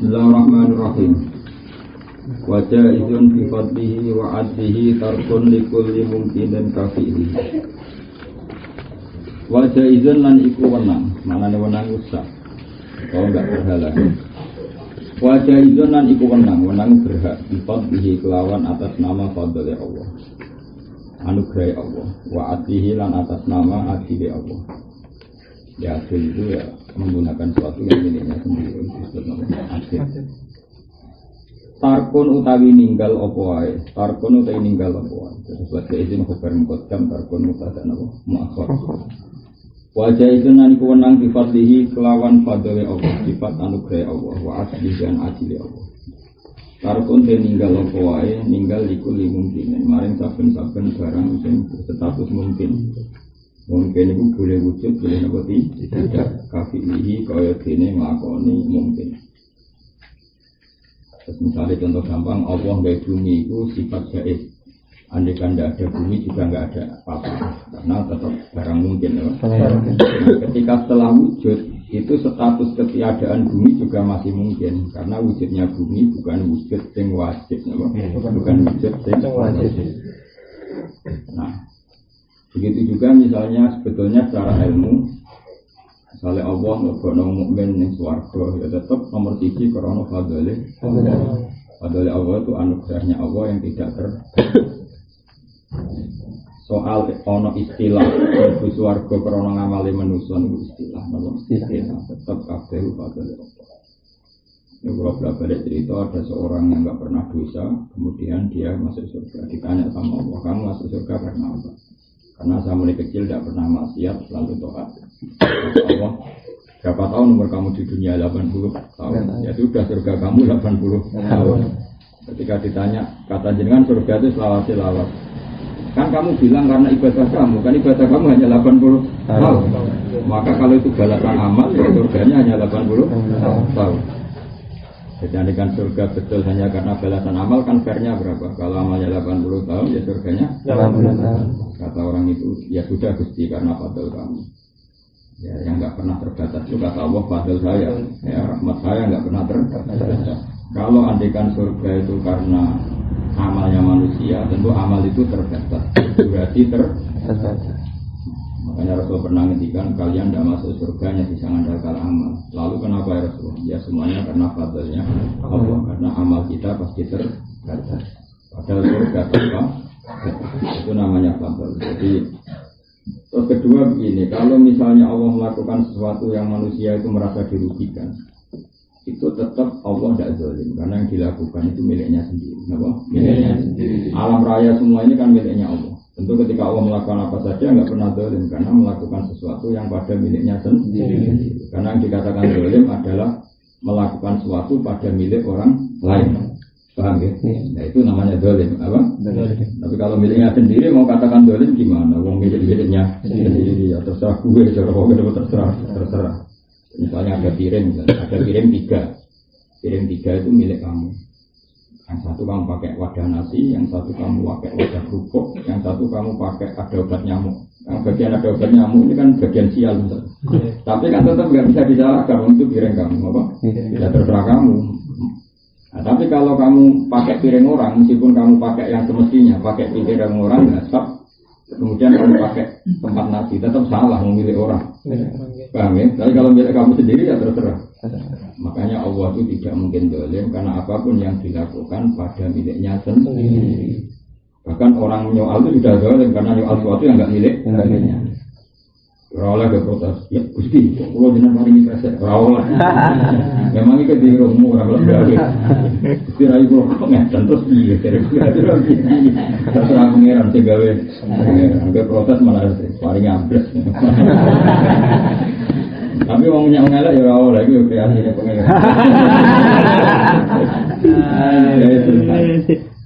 Bismillahirrahmanirrahim. Wa jaizun fi fadlihi wa adlihi tarkun likulli mungkinin kafihi. Wa jaizun lan iku wenang, manane wenang usah. Kalau enggak berhala. Wa jaizun lan iku wenang berhak fi fadlihi kelawan atas nama fadlile Allah. Anugerah Allah, wa adlihi lan atas nama adile Allah. Ya adil itu ya menggunakan suatu yang miliknya sendiri disebut namanya adil. Tarkun utawi ninggal apa wae, tarkun utawi ninggal apa wae. Terus bahasa izin khabar muqaddam tarkun mubtada napa muakhar. Wajah itu nani kewenang bi fadlihi kelawan fadlile Allah, sifat anugerah Allah wa adlihi dan adile Allah. Tarkun te ninggal apa wae, ninggal iku mungkin. Maring saben-saben barang sing berstatus mungkin. Mungkin itu boleh wujud, boleh nabati tidak kafilihi kaya dene nglakoni mungkin. Terus misalnya contoh gampang, Allah nggak bumi itu sifat jaiz. Andai kan tidak ada bumi juga nggak ada apa-apa, karena tetap barang mungkin. Ya. Ketika setelah wujud itu status ketiadaan bumi juga masih mungkin, karena wujudnya bumi bukan wujud yang wajib, bukan wujud yang wajib. Nah. Begitu juga misalnya sebetulnya secara ilmu, misalnya Allah ngelakoni mukmin yang swarga, ya tetap nomor 3 karena fadlile Allah itu anugerahnya Allah yang tidak soal ono istilah ibu swarga karena ngamali manusia itu istilah tetap kabeh fadlile Allah. Ya kalau balik cerita ada seorang yang nggak pernah dosa, kemudian dia masuk surga, ditanya sama Allah, kamu masuk surga karena apa? Karena saya mulai kecil tidak pernah maksiat, selalu taat. Allah, berapa tahun umur kamu di dunia? 80 tahun. Ya sudah, surga kamu 80 tahun. Ketika ditanya, kata jenengan surga itu selawat-selawat. Kan kamu bilang karena ibadah kamu, kan ibadah kamu hanya 80 tahun. Maka kalau itu balasan amal, ya surganya hanya 80 tahun. Jadi kan surga betul hanya karena balasan amal, kan fairnya berapa? Kalau amalnya 80 tahun, ya surganya 80 tahun. Kata orang itu, ya sudah Gusti karena fadl kamu. Ya, yang nggak pernah terbatas itu kata Allah fadl saya. Ya, rahmat saya nggak pernah terbatas. Kalau andikan surga itu karena amalnya manusia, tentu amal itu terbatas. Berarti terbatas. Makanya Rasul pernah ngendikan kalian tidak masuk surganya bisa mengandalkan amal. Lalu kenapa ya Rasul? Ya semuanya karena fadlnya Allah. Karena amal kita pasti terbatas. Padahal surga tanpa itu namanya fadl. Jadi terus kedua begini, kalau misalnya Allah melakukan sesuatu yang manusia itu merasa dirugikan, itu tetap Allah tidak zalim karena yang dilakukan itu miliknya sendiri. Kenapa? Miliknya sendiri. Alam raya semua ini kan miliknya Allah. Tentu ketika Allah melakukan apa saja nggak pernah zalim karena melakukan sesuatu yang pada miliknya sendiri. Karena yang dikatakan zalim adalah melakukan sesuatu pada milik orang lain. Paham ya? Nah itu namanya zalim, apa? Tapi kalau miliknya sendiri mau katakan zalim gimana? Wong miliknya sendiri ya terserah gue, terserah. Misalnya ada piring 3. Piring 3 itu milik kamu. Yang satu kamu pakai wadah nasi, yang satu kamu pakai wadah kerupuk, yang satu kamu pakai ada obat nyamuk. Yang bagian ada obat nyamuk ini kan bagian sial. Tapi kan tetap nggak bisa disalahkan untuk piring kamu, apa? Ya terserah kamu. Nah, tapi kalau kamu pakai piring orang, meskipun kamu pakai yang semestinya, pakai piring orang nggak sah. Kemudian kamu pakai tempat nasi, tetap salah memilih orang. Paham ya? Tapi kalau milik kamu sendiri ya terserah. Makanya Allah itu tidak mungkin zalim karena apapun yang dilakukan pada miliknya sendiri. Bahkan orang menyoal itu sudah zalim karena nyoal sesuatu yang nggak miliknya. Rawlah ke protes, ya Gusti, kalau jenengan hari ini presek, rawlah. Memang itu di rumah orang berarti. Gusti rai kalau pengen terus iya, terserah pengiran segawe, agak protes malah paling ambles. Tapi mau ngelak ya rawlah lagi, kreasinya pengiran.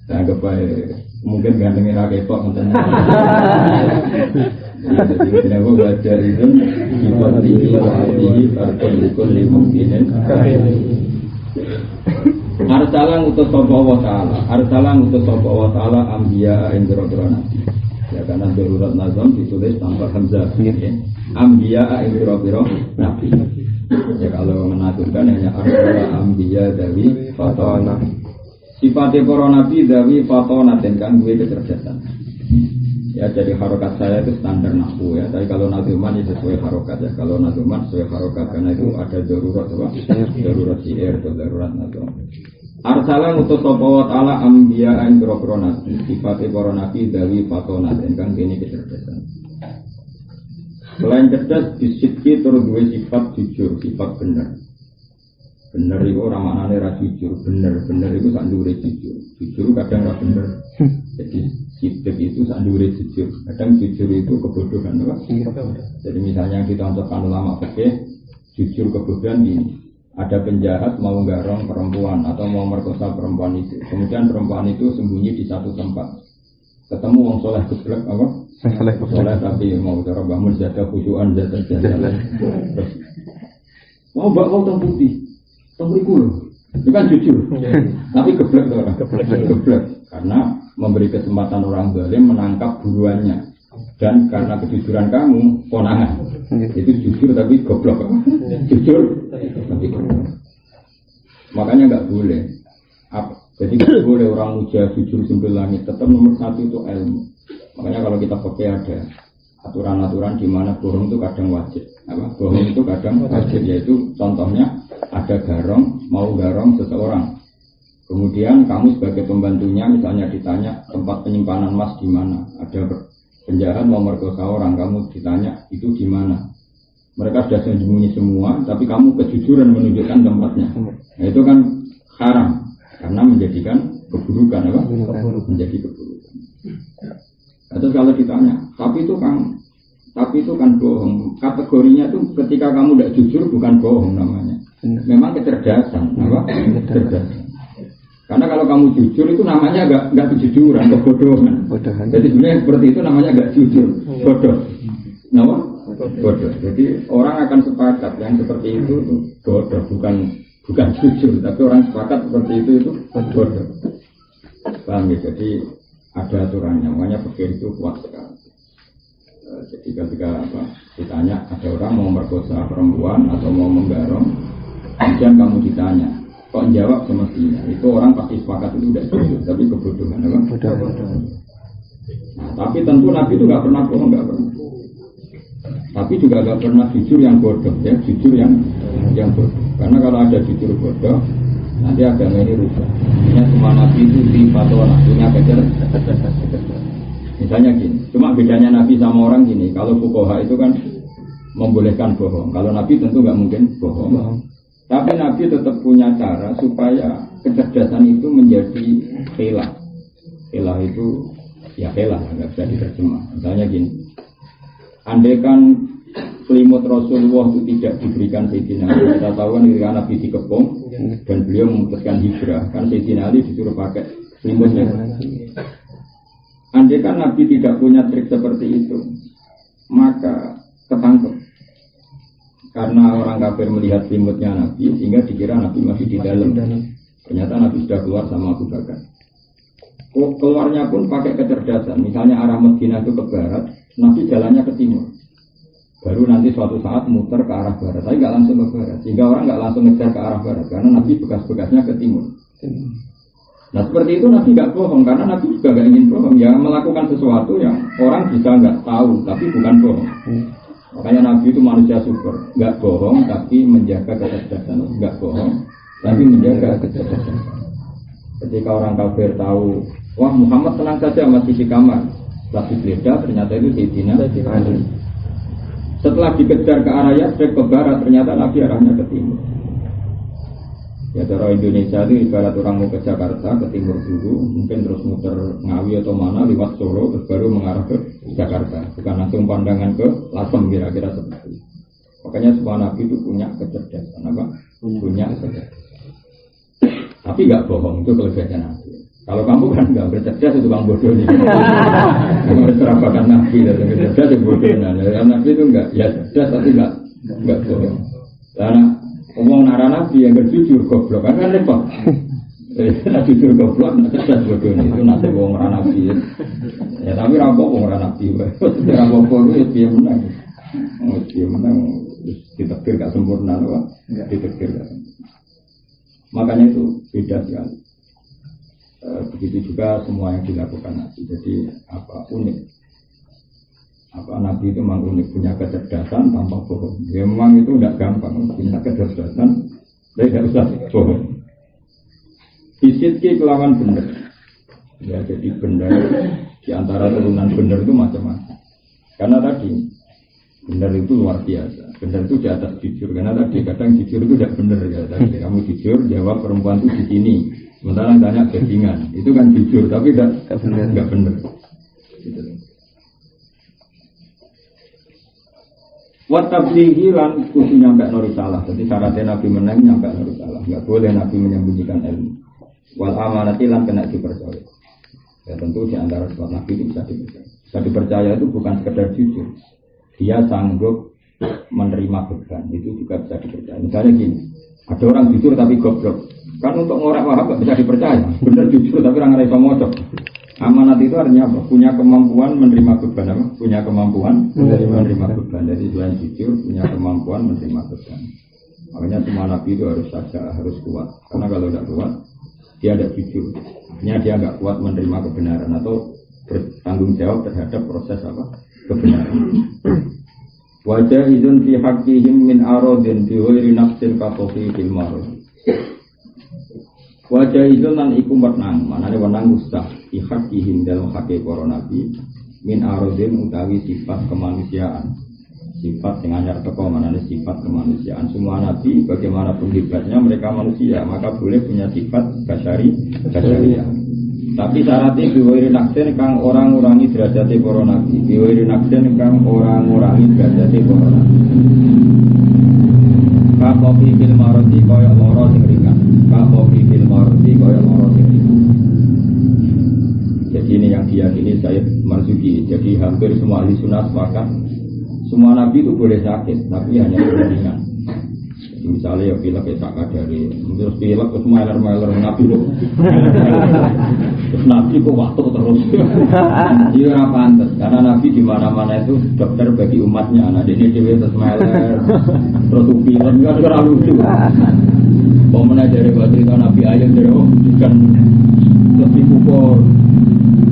Saya anggap mungkin gantengin rakyat kok nonton. Jadi kenapa belajar itu seperti berkumpul di mungkinin. Arsalang utus sapa wa ta'ala. Arsalang utus sapa wa ta'ala ambiya ing boro-boro nabi. Ya karena darurat nazam ditulis tanpa hamzah. Ambiya ing boro-boro nabi. Ya kalau menatukan hanya arsala ambiya dari fatona. Sifatnya para nabi dari fatona dan kan gue kecerdasan. Ya jadi harokat saya itu standar nahwu ya. Tapi kalau nazuman itu sesuai harokat ya. Kalau nazuman sesuai harokat karena itu ada darurat apa? Darurat syair atau darurat nazum. Arsalah ngutus sapa wa ta'ala ambiya ing boro-boro nabi. Sifatnya para nabi dari fatona dan kan ini kecerdasan. Selain cerdas disidki terus duwe sifat jujur, sifat benar. Bener itu orang maknanya ra jujur, bener itu sak ndure jujur. Jujur kadang ra bener. Jadi sidik itu sak ndure jujur. Kadang jujur itu kebodohan, apa? Jadi misalnya kita contohkan ulama fikih, jujur kebodohan ini. Ada penjahat mau garong perempuan atau mau merkosa perempuan itu. Kemudian perempuan itu sembunyi di satu tempat. Ketemu wong soleh geblek apa? Soleh tapi mau cara bangun jaga khusyuan jaga. Mau bakal hitam putih. Temuriku itu kan jujur, tapi geblek tuh orang, geblek karena memberi kesempatan orang zalim menangkap buruannya dan karena kejujuran kamu konangan itu jujur tapi goblok, jujur tapi goblok. Makanya nggak boleh, jadi nggak boleh orang muja jujur sambil langit. Tetap nomor satu itu ilmu. Makanya kalau kita pakai ada aturan-aturan di mana bohong itu kadang wajib, bohong itu kadang wajib, yaitu contohnya ada garong, mau garong seseorang. Kemudian kamu sebagai pembantunya misalnya ditanya tempat penyimpanan emas di mana. Ada penjahat mau merkosa orang, kamu ditanya itu di mana. Mereka sudah sembunyi semua, tapi kamu kejujuran menunjukkan tempatnya. Nah, itu kan haram karena menjadikan keburukan, apa? Menjadi keburukan. Atau kalau ditanya, tapi itu kan bohong. Kategorinya itu ketika kamu tidak jujur bukan bohong namanya. Memang kecerdasan, apa? Kecerdasan. Karena kalau kamu jujur itu namanya nggak kejujuran, kebodohan. Jadi sebenarnya seperti itu namanya nggak jujur, bodoh. Nama? Bodoh. Jadi orang akan sepakat yang seperti itu bodoh, bukan jujur, tapi orang sepakat seperti itu bodoh. Paham ya? Jadi ada aturannya, makanya pikir itu kuat sekali. Jadi ketika ditanya ada orang mau merkosa perempuan atau mau menggarong, kemudian kamu ditanya, kok jawab semestinya, itu orang pasti sepakat itu tidak jujur, tapi kebodohan, apa? Nah, tapi tentu Nabi itu nggak pernah bohong, nggak pernah. Tapi juga nggak pernah jujur yang bodoh, ya jujur yang bodoh. Karena kalau ada jujur bodoh, nanti agama ini rusak. Artinya semua Nabi itu sifatnya punya kecerdasan. Misalnya gini, cuma bedanya Nabi sama orang gini, kalau fuqaha itu kan membolehkan bohong, kalau Nabi tentu nggak mungkin bohong. Tapi Nabi tetap punya cara supaya kecerdasan itu menjadi khilah. Khilah itu ya khilah, nggak bisa diterjemah. Misalnya gini, andaikan selimut Rasulullah itu tidak diberikan Sayyidina Ali, kita tahu kan ketika Nabi dikepung dan beliau memutuskan hijrah, kan Sayyidina Ali disuruh pakai selimutnya. Andaikan Nabi tidak punya trik seperti itu, maka ketangkep. Karena orang kafir melihat selimutnya Nabi, sehingga dikira Nabi masih di dalam. Ternyata Nabi sudah keluar sama Abu Bakar. Keluarnya pun pakai kecerdasan. Misalnya arah Madinah itu ke barat, Nabi jalannya ke timur. Baru nanti suatu saat muter ke arah barat, tapi nggak langsung ke barat. Sehingga orang nggak langsung ngejar ke arah barat, karena Nabi bekas-bekasnya ke timur. Nah seperti itu Nabi nggak bohong, karena Nabi juga nggak ingin bohong. Ya melakukan sesuatu yang orang bisa nggak tahu, tapi bukan bohong. Makanya Nabi itu manusia super, nggak bohong tapi menjaga kecerdasan, nggak bohong tapi menjaga kecerdasan. Ketika orang kafir tahu, wah Muhammad tenang saja masih di kamar, setelah digeledah ternyata itu Sayyidina Ali. Setelah dikejar ke arah Yastrib ke barat, ternyata Nabi arahnya ke timur. Ya cara Indonesia itu ibarat orang mau ke Jakarta, ke timur dulu, mungkin terus muter Ngawi atau mana, lewat Solo, terus baru mengarah ke Jakarta. Bukan langsung pandangan ke Lasem, kira-kira seperti itu. Makanya semua Nabi itu punya kecerdasan, apa? Punya kecerdasan. Tapi nggak bohong, itu kelebihan Nabi. Kalau kamu kan nggak bercerdas itu tukang bodoh nih. Kamu serapakan nabi dan cerdas itu bodoh. Nah, nabi itu enggak ya cerdas tapi enggak bodoh. Karena ngomong nara nabi yang berjujur goblok kan repot. Jujur goblok, cerdas bodoh itu nanti ngomong nara nabi. Ya tapi rampok ngomong nara nabi. Rampok itu dia menang. Dia menang. Ditekir gak sempurna, loh. Ditekir gak sempurna. Makanya itu beda sekali. Begitu juga semua yang dilakukan Nabi. Jadi unik. Nabi itu memang unik, punya kecerdasan tanpa bohong. Ya, memang itu tidak gampang, punya kecerdasan, tapi tidak usah bohong. Fisitki kelawan benar. Ya, jadi benar di antara turunan benar itu macam-macam. Karena tadi benar itu luar biasa. Benar itu di atas jujur. Karena tadi kadang jujur itu tidak benar ya. Tadi kamu jujur jawab perempuan itu di sini. Sementara tanya bajingan, itu kan jujur, tapi tidak benar. Gitu. Wat tablighi lan kudu nyampe risalah. Jadi syaratnya Nabi menang nyampe risalah. Enggak boleh Nabi menyembunyikan ilmu. Wal amanati lan kena dipercaya. Ya tentu di antara sifat Nabi itu bisa dipercaya. Bisa dipercaya itu bukan sekedar jujur. Dia sanggup menerima beban, itu juga bisa dipercaya. Misalnya gini, ada orang jujur tapi goblok. Kan untuk orang wahab bisa dipercaya. Benar jujur tapi orang ngerasa mocok. Amanat itu artinya apa? Punya kemampuan menerima beban apa? Punya kemampuan menerima beban. Jadi selain jujur punya kemampuan menerima beban. Makanya semua nabi itu harus saja harus kuat. Karena kalau tidak kuat dia tidak jujur. Artinya dia tidak kuat menerima kebenaran atau bertanggung jawab terhadap proses apa? Kebenaran. Wajah izun fi haqqihim min aradin bi ghairi nafsin ka fi fil marad. Wajah izun lan iku menang, manane wenang ustah fi haqqihim dalam haqqi para nabi min aradin utawi sifat kemanusiaan. Sifat sing anyar teko manane sifat kemanusiaan. Semua nabi bagaimanapun hebatnya mereka manusia, maka boleh punya sifat basyariah. Tapi syaratnya biwiri naksin kang orang ngurangi derajati para nabi. Biwiri naksin kang orang ngurangi derajati para nabi. Kakofi fil maroti kaya loro sing ringan. Kakofi fil maroti kaya loro sing ringan. Jadi ini yang diyakini Sayyid Marzuki. Jadi hampir semua ahli sunnah sepakat semua nabi itu boleh sakit, tapi hanya ringan. Misalnya ya pilek ya tak dari terus pilek terus meler nabi kok terus nabi kok waktu terus dia ora pantes karena nabi di mana-mana itu dokter bagi umatnya. Nah ini dia terus meler terus pilek enggak ora lucu. Pemenang dari cerita nabi ayat dari bukan lebih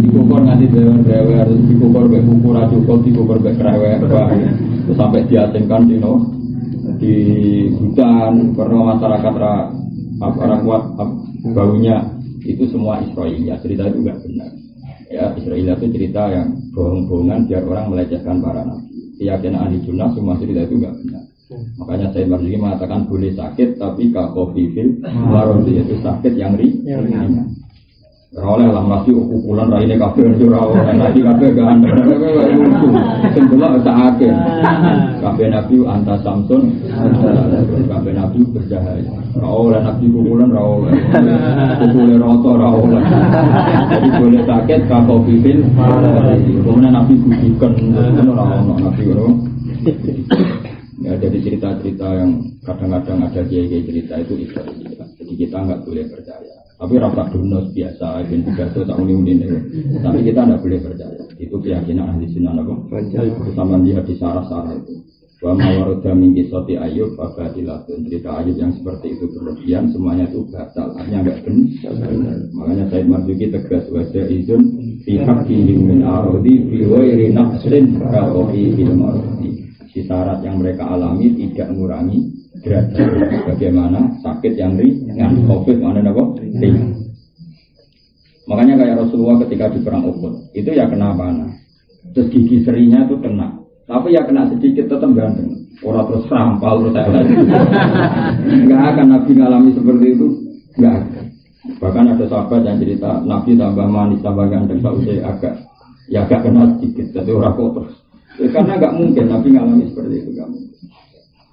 dikukur nganti dewer terus dikukur be kuku ra cukup dikukur be krewek terus sampai diasingkan di hutan karena masyarakat orang kuat baunya itu semua Israiliyah. Cerita itu enggak benar ya. Israiliyah itu cerita yang bohong-bohongan biar orang melecehkan para nabi. Keyakinan ahli sunnah semua cerita itu enggak benar. Makanya saya Marzuki mengatakan boleh sakit tapi kafofifil warodi itu sakit yang ringan. Oleh lah masih ukuran raine kafe ora lagi kafe gak ana sembelok sakake kafe nabi anta samsun kafe nabi bercahaya ora oleh nabi ukuran ora oleh ukule rata ora oleh jadi boleh sakit kako bibin kemudian nabi bukan ora ono nabi ora ya. Jadi cerita-cerita yang kadang-kadang ada kiai-kiai cerita itu Israiliyah. Jadi kita enggak boleh percaya. Tapi rasa donos biasa, ben pidato tak uni-uni itu. Tapi kita tidak boleh percaya. Itu keyakinan ahli sunnah apa? Sama lihat di sarah-sarah itu. Wa mawaroda min qissati Ayyub fa batilatun. Cerita Ayyub yang seperti itu berlebihan semuanya itu batal. Artinya enggak benar. Makanya Sayyid Marzuki tegas wajah izun fi haqqihim min aradi fi ghairi nafsin ka fil maradi. Syarat yang mereka alami tidak mengurangi derajat. Bagaimana sakit yang ringan, COVID mana apa? Ringan. Makanya kayak Rasulullah ketika di perang Uhud itu ya kena panah. Terus gigi serinya itu kena, tapi ya kena sedikit tetap ganteng. Orang terus rampal terus lagi. Enggak akan Nabi ngalami seperti itu, enggak. Bahkan ada sahabat yang cerita Nabi tambah manis tambah ganteng sausai agak kena sedikit, jadi orang kok terus. Ya, karena nggak mungkin Nabi ngalami seperti itu kamu.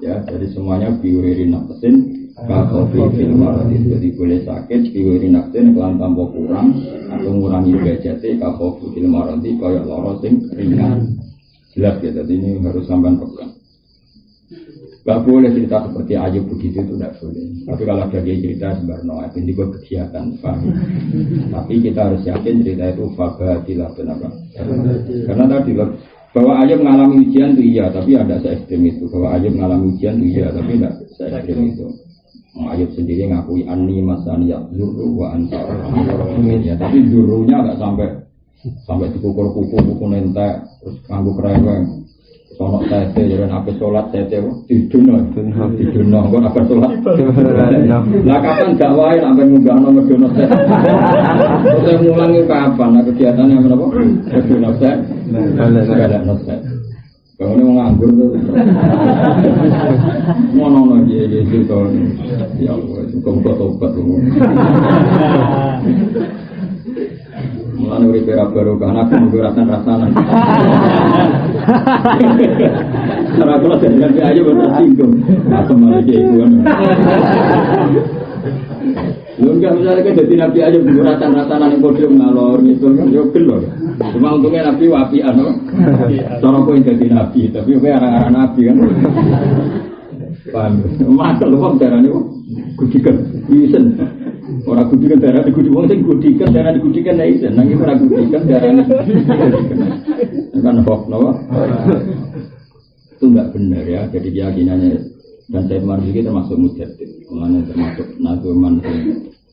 Ya, jadi semuanya biwiri nafsin kakofi fil maradi. Jadi boleh sakit biwiri nafsin kelan tanpa kurang atau ngurangi derajate kakofi fil maradi kaya lara sing ringan. Jelas ya, jadi ini harus sampai pegang. Gak boleh cerita seperti Ayub begitu, itu tidak boleh. Tapi kalau ada dia cerita sebenarnya ini gue kegiatan, paham. Tapi kita harus yakin cerita itu fabatilah kenapa? Karena tadi bahwa Ayub mengalami ujian itu iya, tapi ada se-ekstrem itu. Bahwa Ayub mengalami ujian itu iya, tapi tidak se-ekstrem itu. Ayub sendiri ngakui anni masaniyat zuru wa anta ya, tapi zurunya nggak sampai dipukul nentek terus nganggu kereweng. Sono tete jadi apa sholat tete tiduno kok apa sholat lah kapan gak wae sampai munggah nomor dono tete terus mulangi kapan kegiatannya apa dono tete ada tete kalau ini mau nganggur tuh ngono dia gitu ya buka tobat mulane uripe ra baru kan aku nggo rasan-rasanan. Ora kula dadi ayo bersinggung. Aku malah iki kan. Lu enggak misalnya kan jadi nabi aja nggo rasan-rasanan ning podium ngalor ngidul kan yo gelo. Cuma untungnya nabi wapian to. Cara kok dadi nabi, tapi kowe arang-arang nabi kan. Paham. Makel wong darane kok gudikan isen. Orang gudikan darah digudi wong sing gudikan darah digudikan nek isen nang ora gudikan darah kan hokno. Itu enggak benar ya. Jadi keyakinannya dan Said Marzuki termasuk mujaddid. Mulanya termasuk nazuman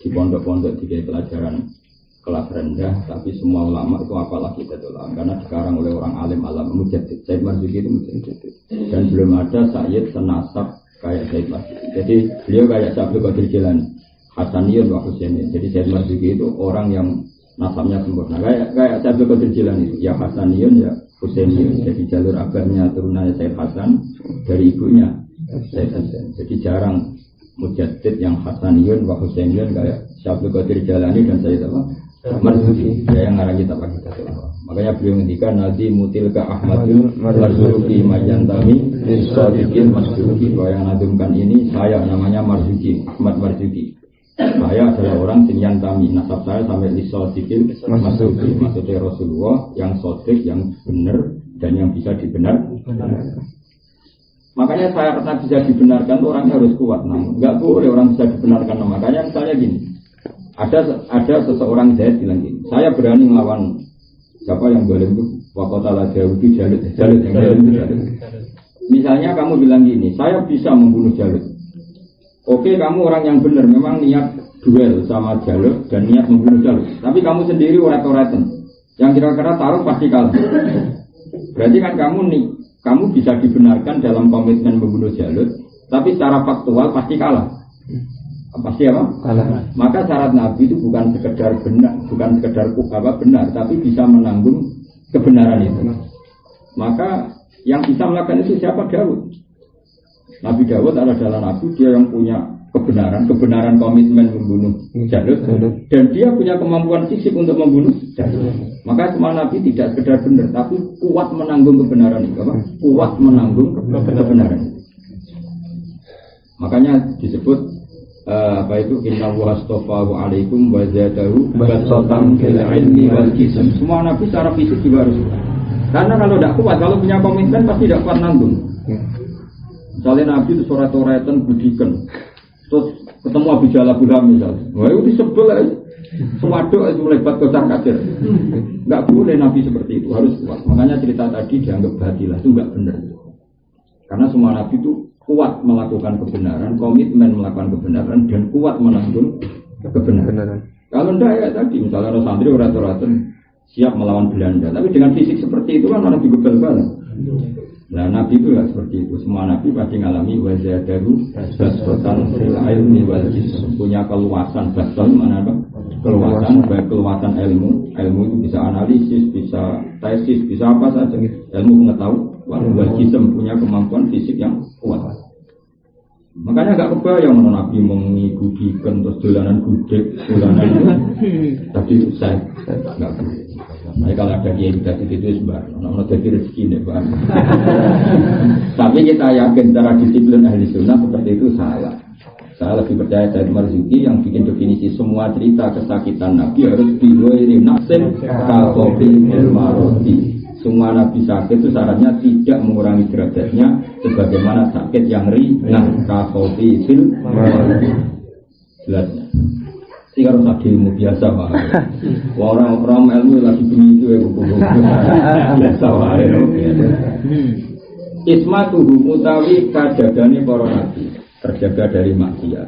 di pondok-pondok di pelajaran kelas rendah, tapi semua ulama itu apalagi betulan karena sekarang oleh orang alim alam mujaddid. Said Marzuki itu mujaddid. Dan belum ada sayyid senasab kayak Said Marzuki. Jadi beliau kayak Abdul Qadir Jilani, Hasaniyun wa Husainiyun. Jadi Said Marzuki itu orang yang nasabnya sempurna. Kayak Abdul Qadir Jilani itu ya Hasaniyun ya Husainiyun. Jadi jalur abahnya turunannya Said Hasan, dari ibunya Said Hasan. Jadi jarang mujaddid yang Hasaniyun wa Husainiyun kayak Abdul Qadir Jilani dan Said Marzuki. Ya yang ngarang kita pakai kata. Makanya beliau ngendikan Nadi mutilka Ahmadul Marzuki Majantami Sadiqin Marzuki. Bahwa yang nadumkan ini saya namanya Marzuki, Ahmad Marzuki. Saya adalah orang sing yantami, nasab saya sampai di Sadiqin Marzuki. Maksudnya Rasulullah yang sodik, yang benar dan yang bisa dibenar. Makanya saya pernah bisa dibenarkan tuh orangnya harus kuat. Namun nggak boleh orang bisa dibenarkan. Makanya misalnya gini, ada seseorang Zaid bilang gini, saya berani melawan siapa yang boleh itu wakotala Jalut yang Jalut itu Jalut. Misalnya kamu bilang gini, saya bisa membunuh Jalut. Oke, kamu orang yang benar, memang niat duel sama Jalut dan niat membunuh Jalut. Tapi kamu sendiri oret-oretan, yang kira-kira taruh pasti kalah. Berarti kan kamu bisa dibenarkan dalam komitmen membunuh Jalut, tapi secara faktual pasti kalah. Pasti apa? Kalah. Maka syarat Nabi itu bukan sekedar benar, bukan sekedar benar, tapi bisa menanggung kebenaran itu. Maka yang bisa melakukan itu siapa? Daud. Nabi Daud adalah Nabi, dia yang punya kebenaran komitmen membunuh Jalut, dan dia punya kemampuan fisik untuk membunuh Jalut. Maka semua Nabi tidak sekedar benar, tapi kuat menanggung kebenaran itu. Apa? Kuat menanggung kebenaran itu. Makanya disebut apa itu inna wa astaghfaru alaikum wa zadahu basatan fil ilmi wal jism. Semua nabi secara fisik juga harus kuat. Karena kalau tidak kuat, kalau punya komitmen pasti tidak kuat nanggung. Misalnya nabi itu soret-soretan budikan, terus ketemu Abu Jalal misalnya, wah itu disebel aja. Sewaduk itu melebat kocar kacir. Enggak boleh nabi seperti itu, harus kuat. Makanya cerita tadi dianggap batilah, itu enggak benar. Karena semua nabi itu kuat melakukan kebenaran, komitmen melakukan kebenaran, dan kuat menanggung kebenaran. Kalau tidak ya tadi, misalnya orang santri orang-orang siap melawan Belanda, tapi dengan fisik seperti itu kan orang digebel-gebel. Nah Nabi itu ya seperti itu, semua Nabi pasti mengalami wazadaru basatan fil ilmi wal jism, punya keluasan basatan mana apa? Keluasan, baik keluasan ilmu itu bisa analisis, bisa tesis, bisa apa saja, ilmu pengetahuan, wal jism punya kemampuan fisik yang kuat. Makanya agak kebayang mana Nabi mengikuti terus dolanan gudeg, dolanan tadi itu saya nggak boleh. Nah, kalau ada kiai dikasih itu sembarang, orang jadi rezeki nih Pak. Tapi kita yakin secara disiplin ahli sunnah seperti itu salah. Saya lebih percaya Said Marzuki yang bikin definisi semua cerita kesakitan Nabi harus diwiri nafsin kasobil ilmaroti. Semua Nabi sakit itu syaratnya tidak mengurangi derajatnya sebagaimana sakit yang ringan kasobil ilmaroti. Jelasnya. Sehingga harus ada ilmu biasa Pak. Orang ilmu lagi bunyi itu ya biasa Pak. Ismatuhu utawi kajagane para nabi. Terjaga dari maksiat,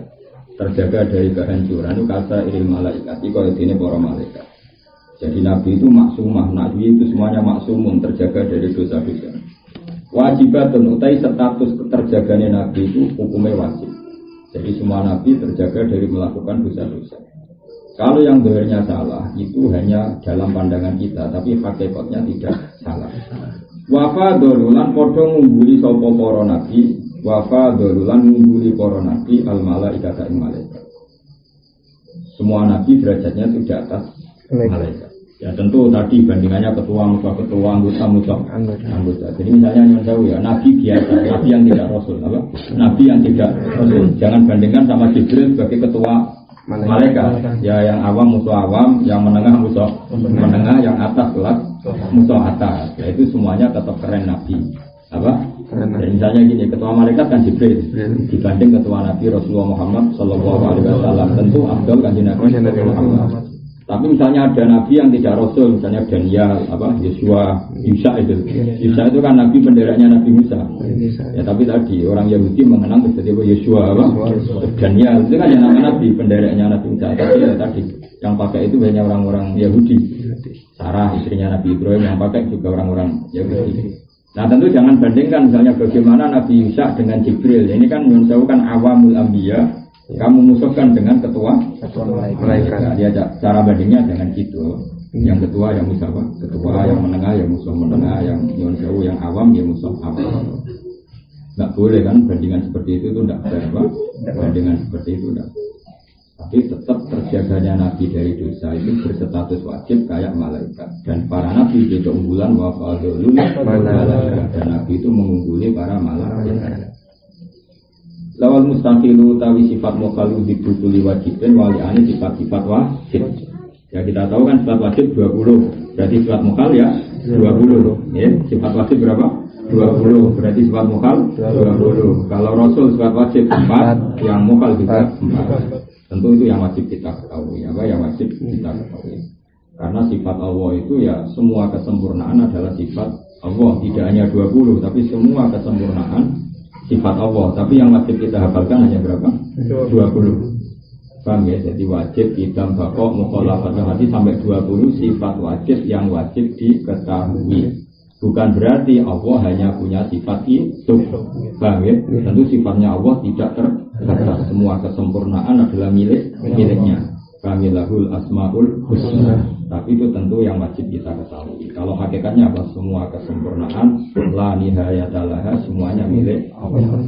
terjaga dari kehancuran itu kata ilmu malaikat. Kalau ini para malaikat. Jadi Nabi itu maksumah, Nabi itu semuanya maksumun, terjaga dari dosa-dosa. Wajibatun utai status terjaganya Nabi itu hukumnya wajib. Jadi semua Nabi terjaga dari melakukan dosa-dosa. Kalau yang doanya salah itu hanya dalam pandangan kita, tapi hakikatnya tidak salah. Wafa dolulan podong ngumbuli sopo para Nabi. Wafa dolulan mengungguli para nabi al malaikat ing malaikat. Semua nabi derajatnya itu di atas malaikat. Ya tentu tadi bandingannya ketua anggota. Jadi misalnya yang tahu ya nabi biasa, nabi yang tidak rasul, apa? Nabi yang tidak rasul. Jangan bandingkan sama Jibril sebagai ketua malaikat. Ya yang awam musuh awam, yang menengah musuh menengah, yang atas kelas musuh atas. Ya itu semuanya tetap keren nabi. Apa? Dan misalnya gini, ketua malaikat kan Jibril dibanding ketua Nabi Rasulullah Muhammad Sallallahu Alaihi Wasallam, tentu Abdul kan Nabi Muhammad. Tapi misalnya ada Nabi yang tidak Rasul, misalnya Daniel, Yosua, Yusa itu kan Nabi benderanya Nabi Musa. Ya tapi tadi orang Yahudi mengenang seperti Yosua, Daniel itu kan yang nama Nabi benderanya Nabi Musa. Tapi ya tadi yang pakai itu hanya orang-orang Yahudi. Sarah istrinya Nabi Ibrahim yang pakai juga orang-orang Yahudi. Nah tentu jangan bandingkan misalnya bagaimana Nabi Yusa dengan Jibril. Ini kan menjauhkan awamul anbiya. Kamu musuhkan dengan ketua malaikat. Nah, dia cara bandingnya jangan gitu. Yang ketua yang musuh apa? Ketua yang menengah yang musuh menengah, yang jauh yang awam yang musuh awam. Nggak boleh kan bandingan seperti itu tidak fair apa? Bandingan seperti itu tidak. Tapi tetap terjaganya Nabi dari dosa itu berstatus wajib kayak malaikat. Dan para Nabi itu keunggulan wafadulul malaikat. Dan Nabi itu mengungguli para malaikat. Lawal mustaqilu tawi sifat mukhalu dibukuli wajibin wali ani sifat-sifat wajib. Ya kita tahu kan sifat wajib 20. Berarti sifat mukhal ya 20. Ya, sifat wajib berapa? 20. Berarti sifat mukhal 20. Kalau Rasul sifat wajib 4, yang mukhal juga 4. Tentu itu yang wajib kita ketahui, yang wajib kita ketahui. Karena sifat Allah itu ya semua kesempurnaan adalah sifat Allah, tidak hanya 20, tapi semua kesempurnaan sifat Allah. Tapi yang wajib kita hafalkan hanya berapa? 20. Paham ya? Jadi wajib kita bakok mukhalafatnya hati sampai 20 sifat wajib yang wajib diketahui. Bukan berarti Allah hanya punya sifat itu. Paham ya? Tentu sifatnya Allah tidak terbatas. Semua kesempurnaan adalah miliknya. Kamilahul asmaul husna. Tapi itu tentu yang wajib kita ketahui. Kalau hakikatnya apa? Semua kesempurnaan la nihayatalaha, semuanya milik Allah.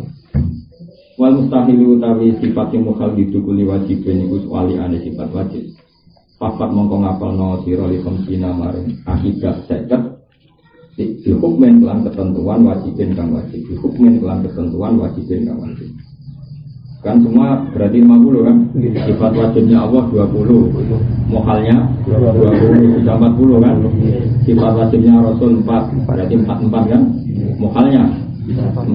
Wal mustahilu utawi sifat yang mukhal didukuli wajibin iku wali ane sifat wajib. Papat mongko ngapalno sira li khamsina maring akidah seket. Dihukmen kelan ketentuan wajibin kang wajib. Dihukmen kelan ketentuan wajibin kang wajib. Kan semua berarti 50 kan? Sifat wajibnya Allah 20. Mukhalnya 20 bisa 40 kan? Sifat wajibnya Rasul 4. Berarti 44 kan? Mukhalnya 4.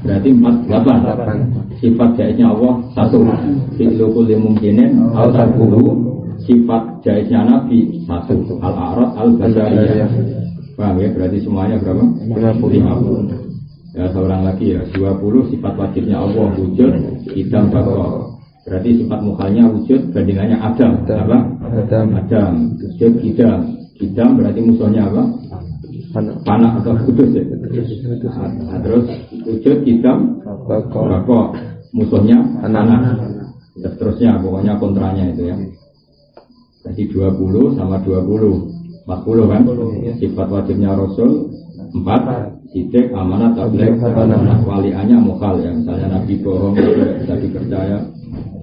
Berarti 48. Sifat jaiznya Allah 1. Fi'lu kulli mumkinin al tarkuhu. Sifat jaiznya Nabi 1. Al-a'rad al-basariyah. Paham ya? Berarti semuanya berapa? 50. Ya seorang lagi ya 20 sifat wajibnya Allah wujud idam bakor. Berarti sifat mukhalnya wujud bandingannya Adam. Apa? Adam. Wujud idam berarti musuhnya apa? Panah atau kudus ya. Nah, terus wujud idam bakor. Musuhnya panah. Seterusnya pokoknya kontranya itu ya. Jadi 20 sama 20 40 kan? Sifat wajibnya Rasul 4. Sidik, amanat, tabligh, waliannya mukhal ya. Misalnya Nabi bohong tidak bisa dipercaya.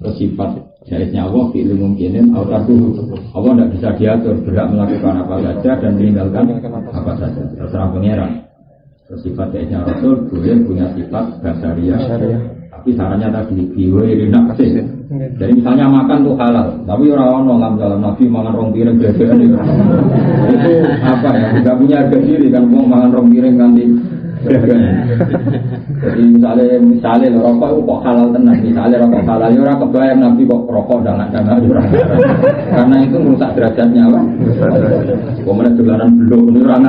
Terus sifat Jaiznya Allah fi'il mungkinin autarku. Allah tidak bisa diatur, berhak melakukan apa saja dan meninggalkan apa saja. Terserah pangeran. Sifat jaiznya Rasul boleh punya sifat basariyah. Tapi sarannya tadi biwiri nafsi. Jadi misalnya makan tuh halal, tapi orang dalam Nabi makan rong piring bebean itu apa ya? Tidak punya harga diri kan, mau makan rong piring ganti bebean. Jadi misalnya rokok itu kok halal tenang, misalnya rokok halal, orang kebayang Nabi kok rokok jangan orang. Karena itu merusak derajatnya apa? Kemudian dolanan belum ini orang.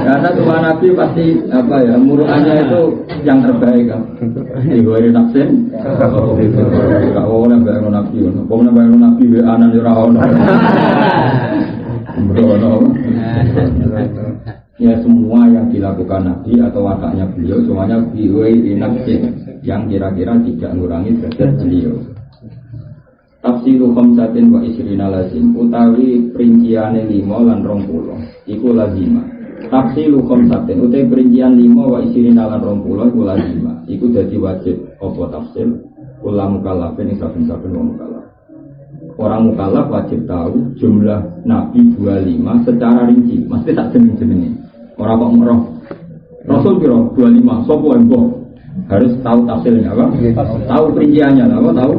Karena Tuhan Nabi pasti apa ya, muruannya itu yang terbaik kan. Ibu nafsin. Kau nak bayar Nabi, kau nak bayar Nabi anan jurau. Ya semua yang dilakukan Nabi atau wataknya beliau semuanya biwai nafsin yang kira-kira tidak mengurangi derajat beliau. Tafsiru khamsatin wa isrina lazim utawi perinciane 5 lan 20 iku lazimah. Tafsiru khamsatin utawi perincian 5 wa isrina lan 20 iku lazimah. Iku dadi wajib apa tafsir kula mukallafin ing saben-saben wong mukallaf. Orang mukallaf wajib tahu jumlah nabi 25 secara rinci, mesti tak jeneng-jenenge. Ora kok ngeroh. Rasul piro 25 sapa mbok? Harus tahu tafsirnya apa? Tahu perinciannya apa? Tahu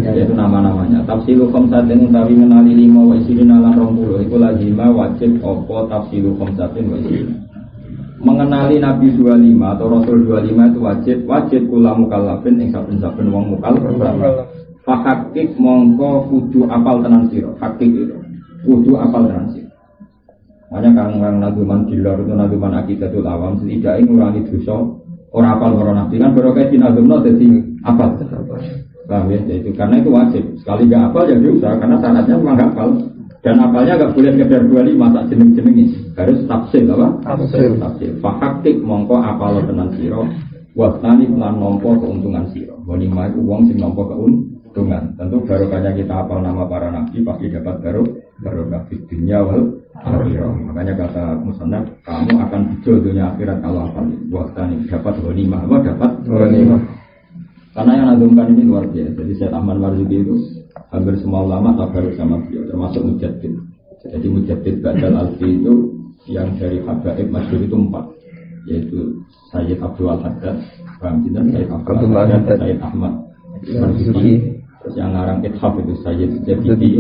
yaitu nama-namanya. Tafsiru khamsatin utawi menali 5 wa isrina lan 20 iku lazimah wajib apa tafsiru khamsatin wa isrina. Mengenali Nabi 25 atau Rasul 25 itu wajib kula mukallafin ing saben-saben wong mukallaf. Fakakik mongko kudu apal tenan sira. Hakik itu kudu apal tenan sira. Makanya kang naduman dilor itu naduman akidatul awam setidaknya ngurangi dosa ora apal para nabi kan barokah dinadumno dadi apal. Paham ya? Itu karena itu wajib. Sekali enggak apal ya dosa karena syaratnya memang apal. Dan apalnya enggak boleh sekedar 25 tak jeneng-jenenge. Harus tafsir apa? Tafsir. Fakakik mongko apal tenan sira. Wasani lan nampa keuntungan sira. Ghanimah iku wong sing nampa keuntungan. Tentu barokahnya kita apal nama para nabi pasti dapat barokah di dunia wal akhirah. Makanya kata musannaf, kamu akan hijau dunia akhirat kalau apal. Wasani dapat ghanimah. Apa dapat ghanimah? Karena yang nazumkan ini luar biasa. Jadi Syekh Ahmad Marzuki itu hampir semua ulama tabaruk sama beliau, termasuk Mujaddid. Jadi Mujaddid Badal Alfi itu yang dari Habaib Masyhur itu 4, yaitu Sayyid Abdul Haddad, Sayyid Abdul Haddad, Sayyid Ahmad Marzuki, terus yang ngarang Ithaf itu Sayyid Jabidi,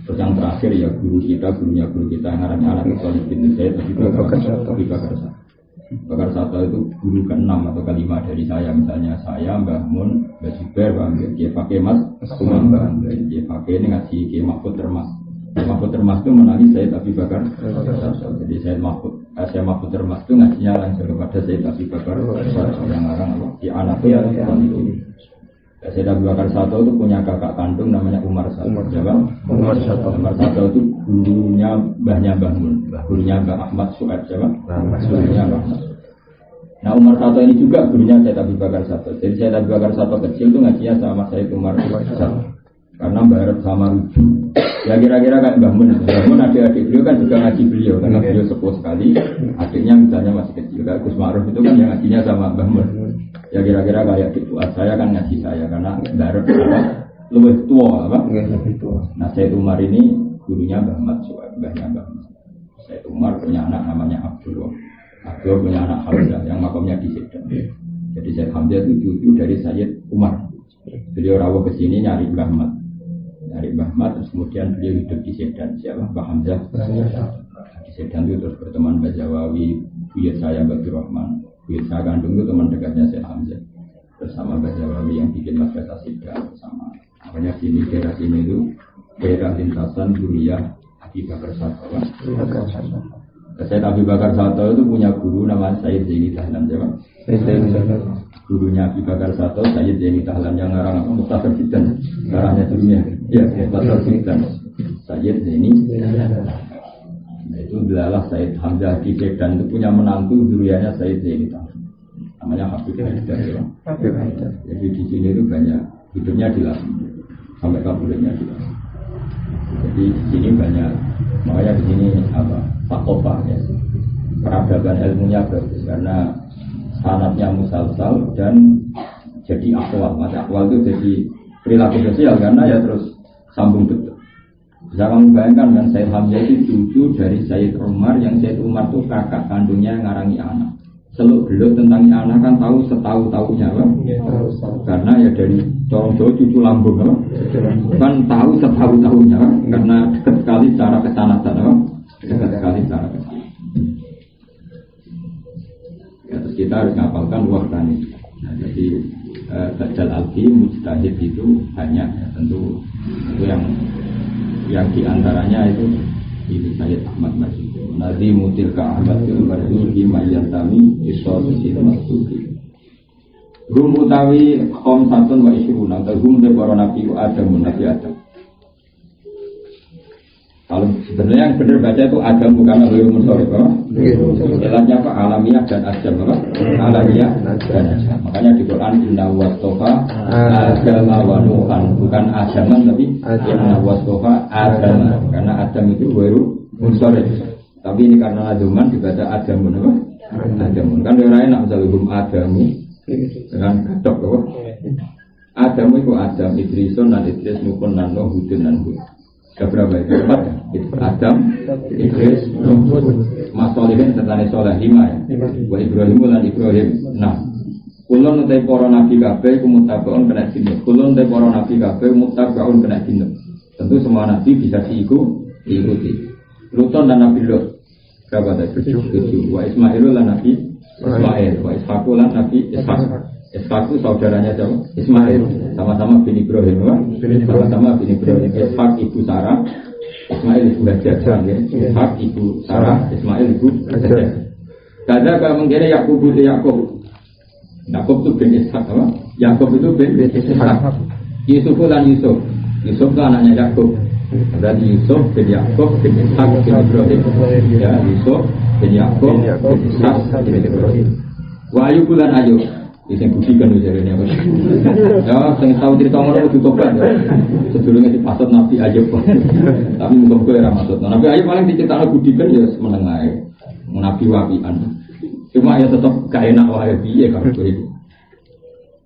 terus yang terakhir ya gurunya guru kita yang ngarang anak Solih bin Sayyid Abi Bakar Bakar Sato itu guru ke-6 atau ke-5 dari saya, misalnya saya, Mbah Mun, Mbah Juber, Mbah Kiai Fakih Mas, Mbah Kiai Fakih ini ngaji Kiai Mahfud Termas. Mahfud Termas itu menangi Sayyid Abi Bakar Sato. Jadi Sayyid Mahfud Termas itu ngajinya langsung kepada Sayyid Abi Bakar Sato yang ngarang di anak itu. Sayyid Abi Bakar Sato itu punya kakak kandung namanya Umar Sato. Umar Sato itu gurunya mbahnya Mbah Mun, gurunya Mbah Ahmad Su'ad, gurunya Mbah Ahmad. Nah Umar Sato ini juga gurunya Sayyid Abi Bakar Sato. Jadi Sayyid Abi Bakar Sato kecil itu ngajinya sama Sayyid Umar Sato. Karena Barat sama Ruju. Ya kira-kira kayak Mbah Mun. Mbah Mun adik-adik beliau kan juga ngaji beliau karena beliau sepuh sekali. Adiknya misalnya masih kecil. Kayak Gus Ma'ruf itu kan yang ngajinya sama Mbah Mun. Ya kira-kira kayak di buat saya kan ngaji saya karena Barat lebih tua apa? Nah Sayyid Umar ini gurunya Mbah Ahmad Su'ad, mbahnya Mbah Ahmad. Sayyid Umar punya anak namanya Abdul punya anak Hamzah yang makamnya di Sedan. Jadi Sayyid Hamzah itu cucu dari Sayyid Umar. Beliau rawuh ke sini nyari Mbah Ahmad, terus kemudian beliau hidup di Sedan. Siapa? Mbah Hamzah. Di Sedan itu terus berteman Mbah Jawawi, buyut saya Mbah Rahman. Buyut saya kandung itu teman dekatnya Sayyid Hamzah. Bersama Mbah Jawawi yang bikin madrasah Sedan bersama. Makanya sini daerah sini itu daerah lintasan Duriyah Abi Bakar Sato. Sayyid Abi Bakar Sato itu punya guru namanya Sayyid Zaini Tahlan. Gurunya Abi Bakar Sato Sayyid Zaini Tahlan yang ngarang apa? Mukhtasar Fitan. Ngarangnya dunia. Ya, Mukhtasar Fitan. Sayyid Zaini Tahlan. Nah, itu belalah Sayyid Hamzah di Sedan itu punya menantu Duriyahnya Sayyid Zaini Tahlan. Namanya Habib Haidar. Jadi di sini itu banyak hidupnya di Lampung sampai kabulnya di Lampung. Jadi di sini banyak, makanya di sini apa? Fakopa ya. Peradaban ilmunya bagus karena sanadnya musalsal dan jadi akwal. Masa akwal itu jadi perilaku sosial karena ya terus sambung betul. Bisa kamu bayangkan kan Sayyid Hamzah itu cucu dari Sayyid Umar yang Sayyid Umar itu kakak kandungnya yang ngarangi anak. Seluk beluk tentang anak kan tahu setahu-tahunya kan? Karena ya dari corong jauh cucu lambung kan tahu setahu-tahunya kan? Karena dekat sekali secara kesanatan kan? Dekat sekali secara kesanatan. Ya, terus kita harus ngapalkan wahdan itu. Nah, jadi Dajjal Alfi mujtahid itu banyak ya, tentu itu yang diantaranya itu ini Sayyid Ahmad Masjid. Nabi mutil ka Ahmad bin Marzuki Mayantami Isosi Masjid. Rum utawi khamsatun wa ishruna hum de para nabi Adam nabi Adam. Kalau sebenarnya yang benar baca itu Adam bukan Nabi Munsharif apa? Istilahnya apa? Alamiah dan Adam apa? Alamiah dan Adam. Makanya di Quran Inna wastofa Adam wa Nuhan bukan Adaman tapi Inna wastofa Adam karena Adam itu baru Munsharif. Tapi ini karena Aduman dibaca Adamun apa? Adamun kan orang enak misalnya hum Adamu dengan gadok apa? Adamu itu Adam Idrison dan Idris Nukun dan Nuh Hudun dan Hud. Ada berapa itu? 4 Adam, Idris, Mas Solihin tentang Soleh 5 ya. Wa Ibrahim dan Ibrahim 6. Kulon utai para nabi kabeh kumutabaun kena dinep. Kulon utai para nabi kabeh mutabaun kena dinep. Tentu semua nabi bisa diikuti. Luton dan Nabi Lot berapa tadi? 7. Wa Ismail dan Nabi Ismail. Wa Ishaqul dan Nabi Ishaq. Ishaq itu saudaranya siapa? Ismail. Sama-sama bin Ibrahim, sama-sama bin Ibrahim. Ishaq ibu Sarah, Ismail ibu Hajar. Ishaq ibu Sarah, Ismail ibu Hajar. Kada kalau mengira Yakub itu Yakub. Yakub itu bin Ishaq apa? Yakub itu bin Ishaq. Yusuf dan Yusuf. Yusuf itu anaknya Yakub. Berarti Yusuf bin Yakub bin Ishaq bin Ibrahim. Ya Yusuf bin Yakub bin Ishaq bin Ibrahim. Wa Ayub dan Ayub. Ini budikan ujarnya apa? Ya, saya tahu cerita orang itu tobat ya. Sebelumnya dipasut Nabi Ayub, tapi mungkin era masuk. Nabi Ayub paling diceritakan budikan ya semenengah. Nabi wapian. Cuma ya tetap gak enak wahai ya kalau itu.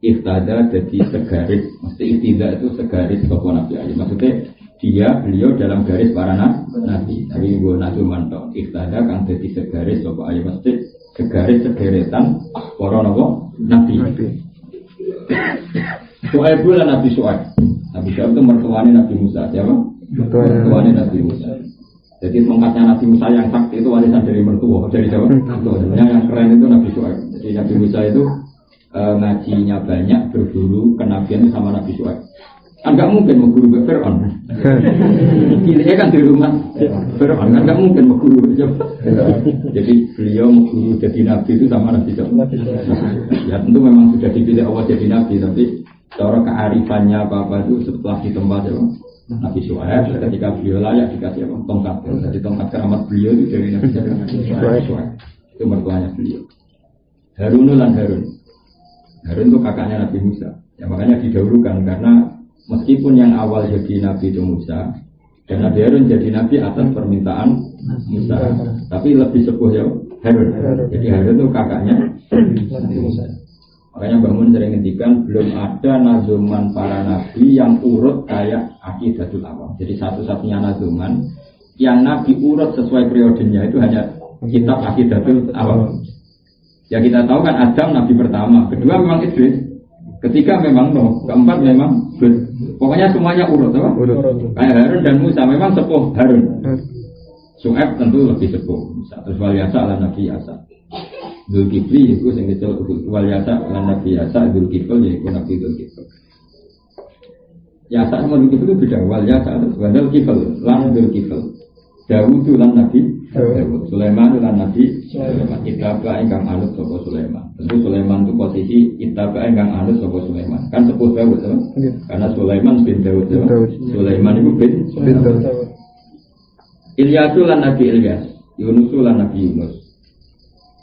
Iftada jadi segaris, mesti iftidah itu segaris toko Nabi Ayub. Maksudnya beliau dalam garis para nabi. Tapi gue nabi mantap. Iftada kan jadi segaris toko Ayub mesti segaris segeretan para nabi. Su'aib lah Nabi Su'aib. Nabi Su'aib itu mertuanya Nabi Musa. Siapa? Mertuanya Nabi Musa. Jadi tongkatnya Nabi Musa yang sakti itu warisan dari mertua. Dari siapa? Sebenarnya yang keren itu Nabi Su'aib. Jadi Nabi Musa itu ngajinya banyak, berguru kenabian sama Nabi Su'aib. Enggak mungkin mengguru ke Fir'aun. Ini kan di rumah Fir'aun, enggak mungkin mengguru. Jadi beliau mengguru jadi nabi itu sama Nabi Su'aib. Ya tentu memang sudah dipilih Allah jadi nabi, tapi cara kearifannya apa itu setelah ditempa Nabi Su'aib ketika beliau layak dikasih tongkat. Jadi tongkat keramat beliau itu dari Nabi Su'aib. Itu mertuanya beliau. Harun dan Harun. Harun itu kakaknya Nabi Musa. Ya makanya didahulukan karena meskipun yang awal jadi Nabi itu Musa dan Nabi Harun jadi Nabi atas permintaan Musa, tapi lebih sepuh ya Harun. Jadi Harun itu kakaknya Nabi Musa. Makanya bangun sering ngendikan belum ada nazuman para nabi yang urut kayak Aqidatul Awam. Jadi satu-satunya nazuman yang Nabi urut sesuai periodenya itu hanya kitab Aqidatul Awam. Ya kita tahu kan Adam Nabi pertama, kedua memang Idris, ketiga memang Nuh, keempat memang Hud. Pokoknya semuanya urut, apa? Kayak Harun dan Musa memang sepuh Harun. Su'aib tentu lebih sepuh. Terus Walyasa ala Nabi Yasa. Dzulkifli itu yang kecil. Walyasa ala Nabi Yasa. Dzulkifli yaitu Nabi Dzulkifli. Yasa sama Dzulkifli itu beda. Walyasa terus Dzulkifli lan Dzulkifli. Dawud lan Nabi Dawud. Sulaiman lan Nabi Sulaiman. Itaba ingkang anut sapa Sulaiman. Tentu Sulaiman itu posisi itaba ingkang anut sapa Sulaiman. Kan sepuh Dawud kan? Karena Sulaiman bin Dawud. Sulaiman itu bin Dawud. Ilyas lan Nabi Ilyas. Yunus lan Nabi Yunus.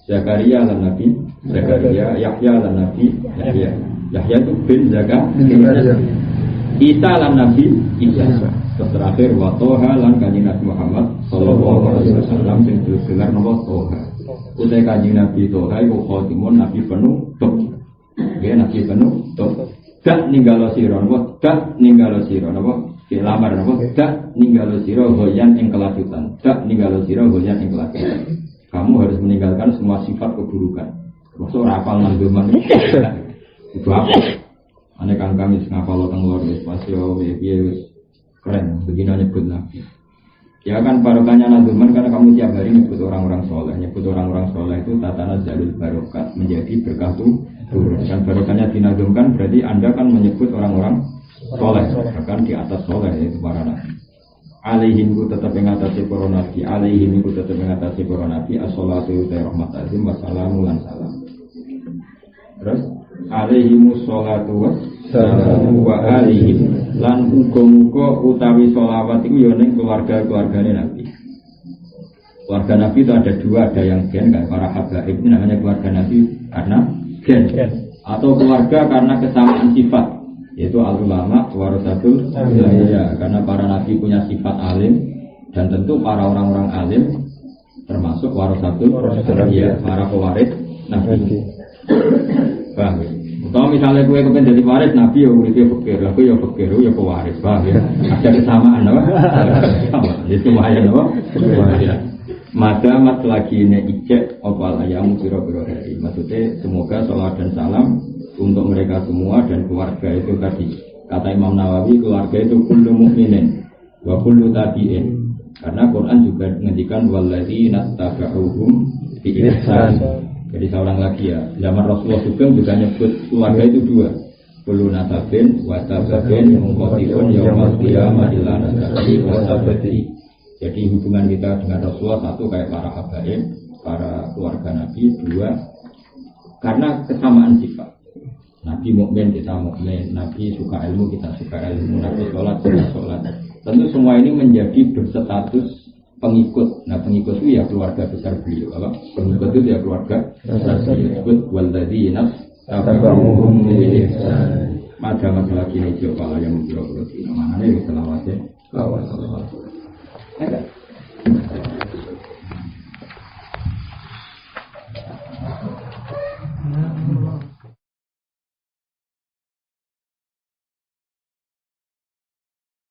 Zakaria lan Nabi Zakaria. Yahya lan Nabi Yahya. Yahya itu bin Zakaria. Isa lan Nabi Isa. Terakhir wa toha lan kanjeng Nabi Muhammad sallallahu alaihi wasallam sing gelar nama Toha. Utai kanjeng Nabi Toha iku khotimun Nabi penuh tok. Ya Nabi penuh tok. dak ninggalo sira napa dak ninggalo sira napa lamar napa dak ninggalo sira hoyan ing kelajutan dak ninggalo sira hoyan ing kelajutan kamu harus meninggalkan semua sifat keburukan maksud ora apal nanggoman itu apa ane kang wis ngapal teng lor wis pasio piye wis keren begini nyebut nabi ya kan barokahnya nanggoman karena kamu tiap hari nyebut orang-orang soleh itu tatana jalul barokat menjadi berkah turun kan barokahnya dinagumkan berarti anda kan menyebut orang-orang soleh bahkan di atas soleh itu para nabi alaihim ku tetap mengatasi para nabi alaihim ku tetap mengatasi para nabi as-sholatu wa rahmat azim wa salamu lan salam terus alaihimus sholatu wa salamu wa alaihim lan muga-muga utawi sholawat itu ya ning keluarga-keluargane nabi. Keluarga Nabi itu ada dua, ada yang gen, kayak para habaib ini namanya keluarga Nabi karena gen, atau keluarga karena kesamaan sifat, yaitu al-ulama warasatul anbiya, karena para Nabi punya sifat alim dan tentu para orang-orang alim termasuk warasatul anbiya, para pewaris Nabi. Paham ya? Kalau misalnya gue kepengen jadi waris Nabi ya uripe fakir, aku ya fakir, ya pewaris, paham ya? Ada kesamaan apa? Sama, itu lumayan apa? Madamat lagi ne ijek opal ayam piro-piro hari. Maksudnya semoga salawat dan salam untuk mereka semua dan keluarga itu tadi. Kata Imam Nawawi keluarga itu kullu mukminin wa kullu tabi'in. Karena Quran juga menghentikan walladzina tabauhum bi ihsan. Jadi seorang lagi ya. Zaman Rasulullah juga nyebut keluarga itu dua. Kullu nasabin wa tababin mungqatifun yaumal qiyamah illa nasabi wa tabati. Jadi hubungan kita dengan Rasulullah satu kayak para habaib, para keluarga Nabi, dua karena kesamaan sifat. Nabi mukmin kita mukmin, Nabi suka ilmu kita suka ilmu, Nabi sholat kita sholat. Tentu semua ini menjadi berstatus pengikut. Nah pengikut itu ya keluarga besar beliau, apa? Pengikut itu ya keluarga besar beliau. Disebut walladzina tabauhum bi ihsan. Masalah kini coba yang berurut ini mana nih selawatnya? Selawat. Ada.